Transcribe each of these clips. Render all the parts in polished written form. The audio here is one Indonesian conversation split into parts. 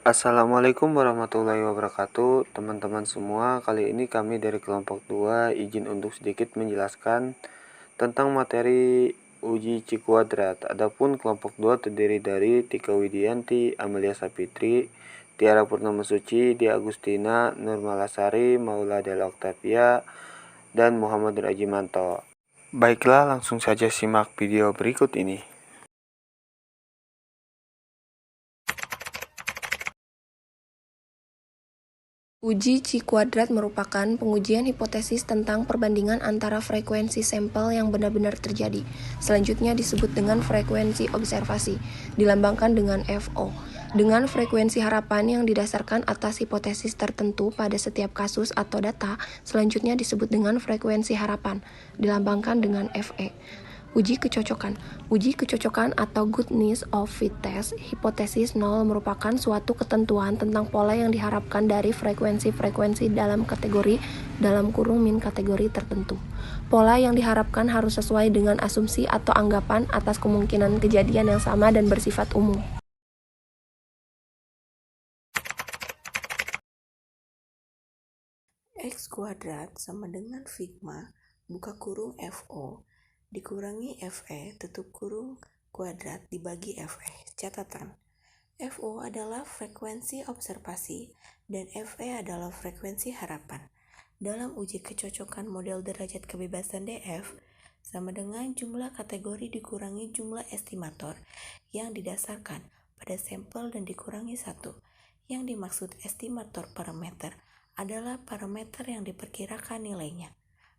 Assalamualaikum warahmatullahi wabarakatuh, teman-teman semua. Kali ini kami dari kelompok 2 izin untuk sedikit menjelaskan tentang materi uji Cikuadrat. Adapun kelompok 2 terdiri dari Tika Widianti, Amelia Sapitri, Tiara Purnamasuci, Dia Agustina, Nurmalasari, Maula Dela Octavia, dan Muhammad Rajimanto. Baiklah, langsung saja simak video berikut ini. Uji Cikuadrat merupakan pengujian hipotesis tentang perbandingan antara frekuensi sampel yang benar-benar terjadi. Selanjutnya disebut dengan frekuensi observasi, dilambangkan dengan FO. Dengan frekuensi harapan yang didasarkan atas hipotesis tertentu pada setiap kasus atau data, selanjutnya disebut dengan frekuensi harapan, dilambangkan dengan FE. Uji kecocokan. Uji kecocokan atau goodness of fit test, hipotesis 0 merupakan suatu ketentuan tentang pola yang diharapkan dari frekuensi-frekuensi dalam kategori min kategori tertentu. Pola yang diharapkan harus sesuai dengan asumsi atau anggapan atas kemungkinan kejadian yang sama dan bersifat umum. X kuadrat sama dengan sigma buka kurung FO dikurangi FE tutup kurung kuadrat dibagi FE. Catatan, FO adalah frekuensi observasi dan FE adalah frekuensi harapan. Dalam uji kecocokan model derajat kebebasan DF sama dengan jumlah kategori dikurangi jumlah estimator yang didasarkan pada sampel dan dikurangi 1. Yang dimaksud estimator parameter adalah parameter yang diperkirakan nilainya,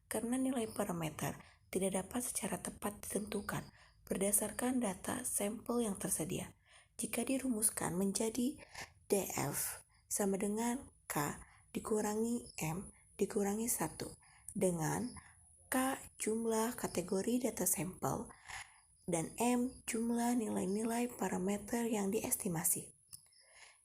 karena nilai parameter tidak dapat secara tepat ditentukan berdasarkan data sampel yang tersedia. Jika dirumuskan menjadi DF sama dengan K dikurangi M dikurangi 1 dengan K jumlah kategori data sampel dan M jumlah nilai-nilai parameter yang diestimasi.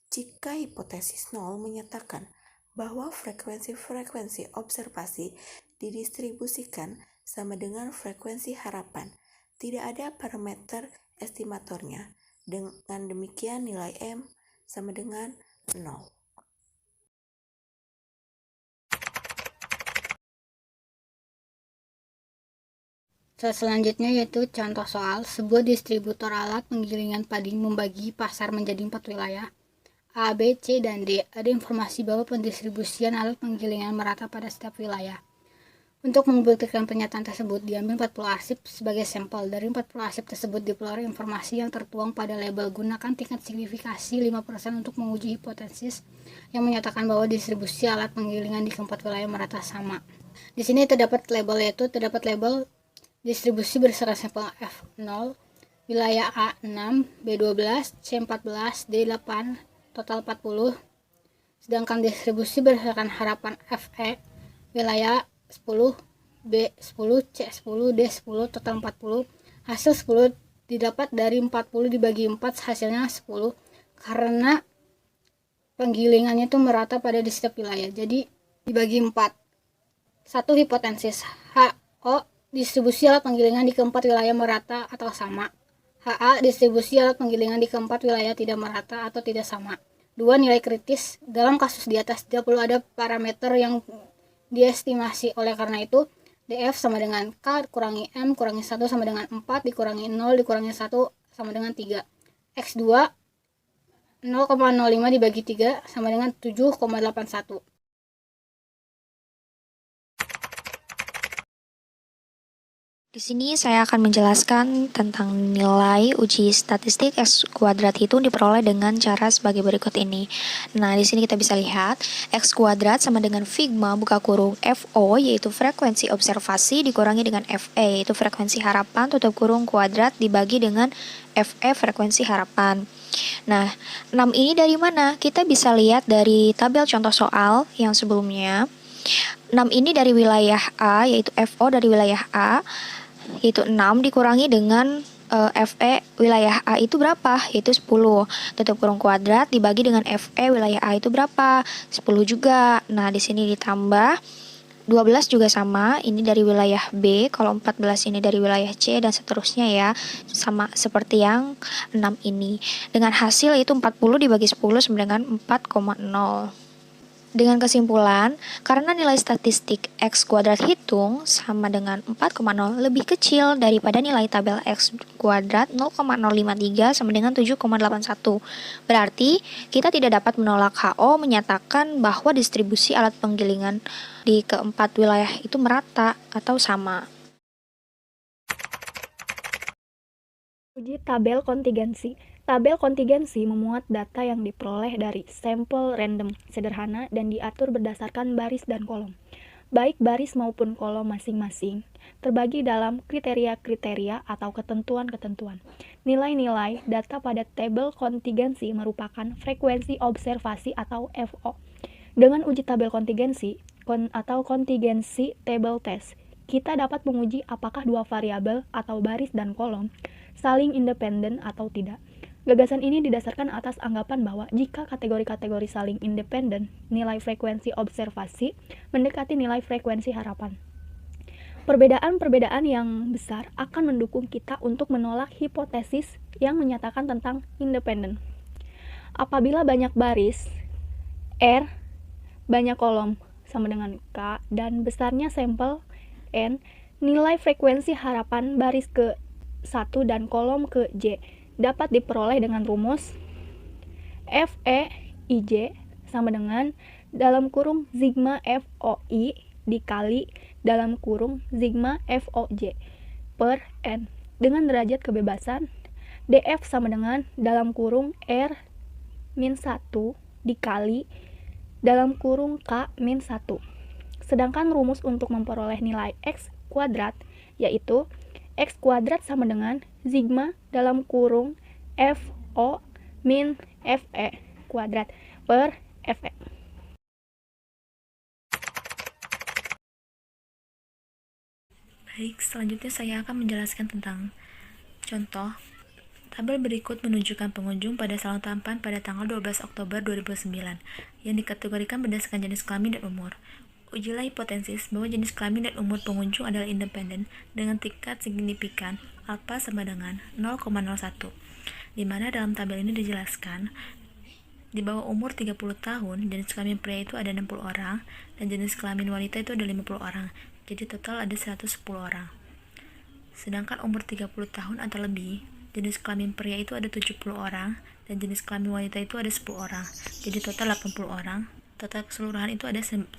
Jika hipotesis 0 menyatakan bahwa frekuensi-frekuensi observasi didistribusikan sama dengan frekuensi harapan, tidak ada parameter estimatornya. Dengan demikian nilai M sama dengan 0. Selanjutnya yaitu contoh soal sebuah distributor alat penggilingan padi membagi pasar menjadi 4 wilayah A, B, C, dan D. Ada informasi bahwa pendistribusian alat penggilingan merata pada setiap wilayah. Untuk membuktikan pernyataan tersebut, diambil 40 arsip sebagai sampel. Dari 40 arsip tersebut diperoleh informasi yang tertuang pada label. Gunakan tingkat signifikasi 5% untuk menguji hipotesis yang menyatakan bahwa distribusi alat penggilingan di keempat wilayah merata sama. Di sini terdapat label, yaitu terdapat label distribusi berdasarkan sampel F0, wilayah A 6, B 12, C 14, D 8, total 40. Sedangkan distribusi berdasarkan harapan FE, wilayah 10, B 10, C 10, D 10, total 40. Hasil 10 didapat dari 40 dibagi 4, hasilnya 10. Karena penggilingannya itu merata pada di setiap wilayah, jadi dibagi 4. Satu hipotesis, HO distribusi alat penggilingan di keempat wilayah merata atau sama. HA distribusi alat penggilingan di keempat wilayah tidak merata atau tidak sama. 2. Nilai kritis. Dalam kasus di atas tidak perlu ada parameter yang diestimasi. Oleh karena itu, DF sama dengan K kurangi M kurangi 1 sama dengan 4 dikurangi 0 dikurangi 1 sama dengan 3. X2 0,05 dibagi 3 sama dengan 7,81. Di sini saya akan menjelaskan tentang nilai uji statistik X kuadrat itu diperoleh dengan cara sebagai berikut ini. Nah, di sini kita bisa lihat X kuadrat sama dengan sigma buka kurung FO yaitu frekuensi observasi dikurangi dengan FE yaitu frekuensi harapan tutup kurung kuadrat dibagi dengan FE frekuensi harapan. Nah, 6 ini dari mana? Kita bisa lihat dari tabel contoh soal yang sebelumnya. 6 ini dari wilayah A yaitu FO dari wilayah A yaitu 6 dikurangi dengan FE wilayah A itu berapa? Yaitu 10. Tutup kurung kuadrat dibagi dengan FE wilayah A itu berapa? 10 juga. Nah, di sini ditambah 12 juga sama, ini dari wilayah B, kalau 14 ini dari wilayah C, dan seterusnya ya, sama seperti yang 6 ini. Dengan hasil yaitu 40 dibagi 10 sama dengan 4,0. Dengan kesimpulan, karena nilai statistik X kuadrat hitung sama dengan 4,0 lebih kecil daripada nilai tabel X kuadrat 0,053 sama dengan 7,81. Berarti, kita tidak dapat menolak HO menyatakan bahwa distribusi alat penggilingan di keempat wilayah itu merata atau sama. Uji tabel kontingensi. Tabel kontingensi memuat data yang diperoleh dari sampel random sederhana dan diatur berdasarkan baris dan kolom, baik baris maupun kolom masing-masing, terbagi dalam kriteria-kriteria atau ketentuan-ketentuan. Nilai-nilai data pada tabel kontingensi merupakan frekuensi observasi atau FO. Dengan uji tabel kontingensi atau kontingensi table test, kita dapat menguji apakah dua variabel atau baris dan kolom saling independen atau tidak. Gagasan ini didasarkan atas anggapan bahwa jika kategori-kategori saling independen, nilai frekuensi observasi mendekati nilai frekuensi harapan. Perbedaan-perbedaan yang besar akan mendukung kita untuk menolak hipotesis yang menyatakan tentang independen. Apabila banyak baris, R, banyak kolom, sama dengan K, dan besarnya sampel, N, nilai frekuensi harapan baris ke 1 dan kolom ke J dapat diperoleh dengan rumus FE/IJ sama dengan dalam kurung sigma FOI dikali dalam kurung sigma FOJ per N dengan derajat kebebasan DF sama dengan dalam kurung R-1 dikali dalam kurung K-1. Sedangkan rumus untuk memperoleh nilai X kuadrat yaitu X kuadrat sama dengan sigma dalam kurung FO min FE kuadrat per FE. Baik, selanjutnya saya akan menjelaskan tentang contoh. Tabel berikut menunjukkan pengunjung pada salon tampan pada tanggal 12 Oktober 2009 yang dikategorikan berdasarkan jenis kelamin dan umur. Ujilah hipotesis bahwa jenis kelamin dan umur pengunjung adalah independen dengan tingkat signifikan alfa sama dengan 0,01, di mana dalam tabel ini dijelaskan di bawah umur 30 tahun jenis kelamin pria itu ada 60 orang dan jenis kelamin wanita itu ada 50 orang, jadi total ada 110 orang. Sedangkan umur 30 tahun atau lebih jenis kelamin pria itu ada 70 orang dan jenis kelamin wanita itu ada 10 orang, jadi total 80 orang. Total keseluruhan itu ada 190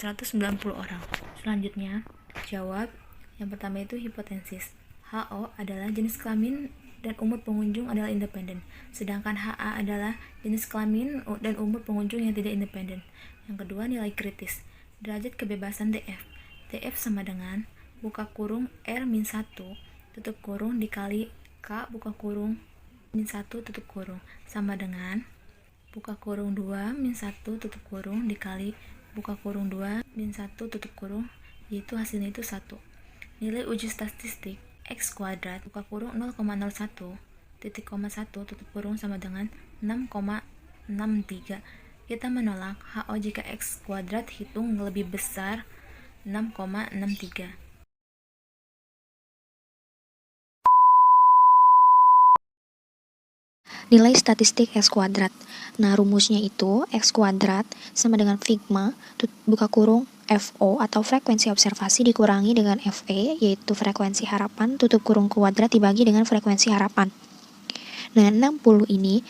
orang. Selanjutnya, jawab. Yang pertama itu hipotesis. HO adalah jenis kelamin dan umur pengunjung adalah independen. Sedangkan HA adalah jenis kelamin dan umur pengunjung yang tidak independen. Yang kedua, nilai kritis. Derajat kebebasan DF. DF sama dengan buka kurung R-1 tutup kurung dikali K buka kurung -1 tutup kurung sama dengan buka kurung 2 -1 tutup kurung dikali buka kurung 2 -1 tutup kurung, yaitu hasilnya itu 1. Nilai uji statistik X kuadrat buka kurung 0,01 titik koma 1 tutup kurung sama dengan 6,63. Kita menolak HO jika X kuadrat hitung lebih besar 6,63. Nilai statistik X kuadrat. Nah, rumusnya itu X kuadrat sama dengan sigma buka kurung FO atau frekuensi observasi dikurangi dengan FE, yaitu frekuensi harapan tutup kurung kuadrat dibagi dengan frekuensi harapan. Nah, 60 ini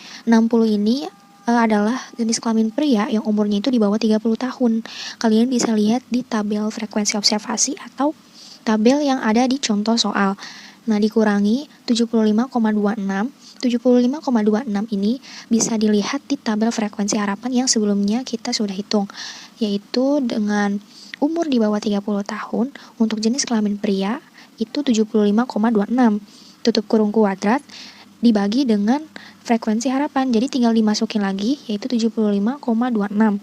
adalah jenis kelamin pria yang umurnya itu di bawah 30 tahun. Kalian bisa lihat di tabel frekuensi observasi atau tabel yang ada di contoh soal. Nah, dikurangi 75,26. 75,26 ini bisa dilihat di tabel frekuensi harapan yang sebelumnya kita sudah hitung, yaitu dengan umur di bawah 30 tahun untuk jenis kelamin pria itu 75,26 tutup kurung kuadrat dibagi dengan frekuensi harapan, jadi tinggal dimasukin lagi yaitu 75,26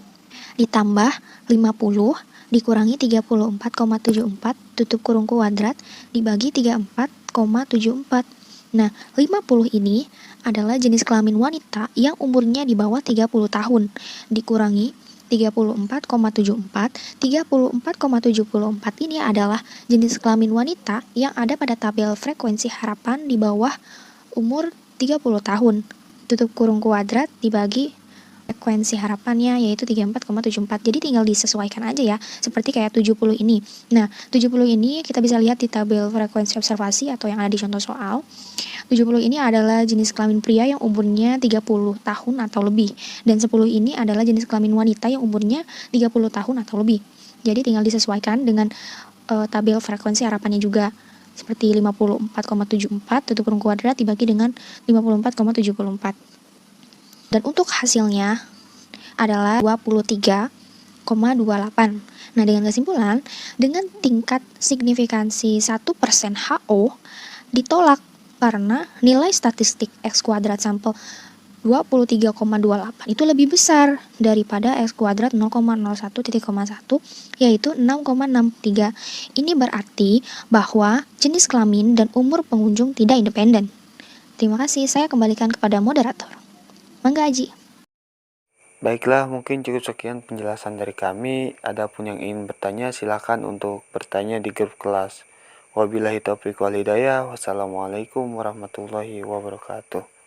ditambah 50 dikurangi 34,74 tutup kurung kuadrat dibagi 34,74. Nah, 50 ini adalah jenis kelamin wanita yang umurnya di bawah 30 tahun, dikurangi 34,74. 34,74 ini adalah jenis kelamin wanita yang ada pada tabel frekuensi harapan di bawah umur 30 tahun. Tutup kurung kuadrat dibagi frekuensi harapannya yaitu 34,74. Jadi tinggal disesuaikan aja ya, seperti kayak 70 ini. Nah, 70 ini kita bisa lihat di tabel frekuensi observasi atau yang ada di contoh soal. 70 ini adalah jenis kelamin pria yang umurnya 30 tahun atau lebih. Dan 10 ini adalah jenis kelamin wanita yang umurnya 30 tahun atau lebih. Jadi tinggal disesuaikan dengan tabel frekuensi harapannya juga. Seperti 54,74 tutup kurung kuadrat dibagi dengan 54,74. Dan untuk hasilnya adalah 23,28. Nah, dengan kesimpulan, dengan tingkat signifikansi 1% HO ditolak karena nilai statistik X kuadrat sampel 23,28 itu lebih besar daripada X kuadrat 0,01,1 yaitu 6,63. Ini berarti bahwa jenis kelamin dan umur pengunjung tidak independen. Terima kasih, saya kembalikan kepada moderator. Mangga Aji. Baiklah, mungkin cukup sekian penjelasan dari kami. Adapun yang ingin bertanya, silakan untuk bertanya di grup kelas. Wabillahi taufiq wal hidayah. Wassalamualaikum warahmatullahi wabarakatuh.